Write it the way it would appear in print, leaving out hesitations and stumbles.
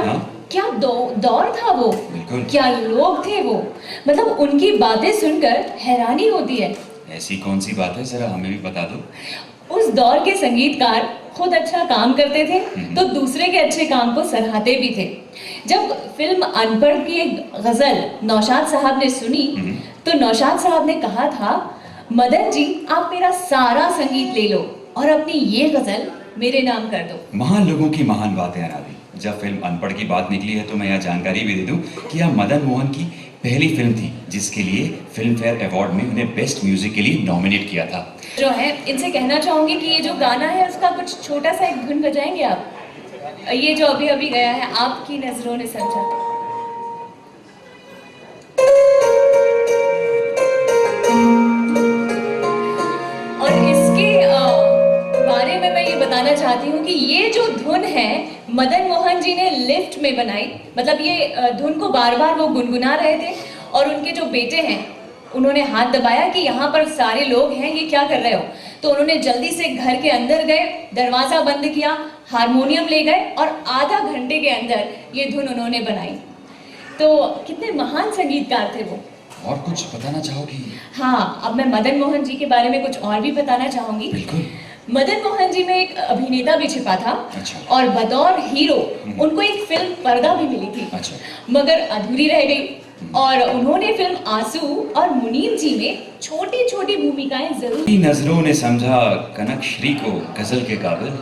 हाँ? क्या दौर था वो, बिल्कुल। क्या लोग थे वो, मतलब उनकी बातें सुनकर हैरानी होती है। ऐसी कौन सी बात है, जरा हमें भी बता दो। उस दौर के संगीतकार खुद अच्छा काम करते थे तो दूसरे के अच्छे काम को सराहते भी थे। जब फिल्म अनपढ़ की एक गजल नौशाद साहब ने सुनी तो नौशाद साहब ने कहा था, मदन जी आप मेरा सारा संगीत ले लो और अपनी ये गजल मेरे नाम कर दो। महान लोगों की महान बातें अनादि। जब फिल्म अनपढ़ की बात निकली है तो मैं यह जानकारी भी दे दूं कि यह मदन मोहन की पहली फिल्म थी जिसके लिए फिल्म फेयर अवार्ड में उन्हें बेस्ट म्यूजिक के लिए नॉमिनेट किया था। जो है इनसे कहना चाहूंगी कि ये जो गाना है उसका कुछ छोटा सा एक धुन बजाएंगे आप, ये जो अभी अभी गया है, आपकी नजरों ने समझा। और इसके बारे में मैं ये बताना चाहती हूँ कि ये जो धुन है मदन मोहन जी ने लिफ्ट में बनाई, मतलब ये धुन को बार बार वो गुनगुना रहे थे और उनके जो बेटे हैं उन्होंने हाथ दबाया कि यहाँ पर सारे लोग हैं, ये क्या कर रहे हो। तो उन्होंने जल्दी से घर के अंदर गए, दरवाजा बंद किया, हारमोनियम ले गए और आधा घंटे के अंदर ये धुन उन्होंने बनाई। तो कितने महान संगीतकार थे वो। और कुछ बताना चाहोगी? हाँ, अब मैं मदन मोहन जी के बारे में कुछ और भी बताना चाहूंगी। बिल्कुल। मदन मोहन जी में एक अभिनेता भी छिपा था। अच्छा। और बतौर हीरो उनको एक फिल्म पर्दा भी मिली थी। अच्छा। मगर अधूरी रह गई और उन्होंने फिल्म आंसू और मुनीम जी में छोटी छोटी भूमिकाएं जरूर। नजरों ने समझा कनक श्री को गजल के काबिल।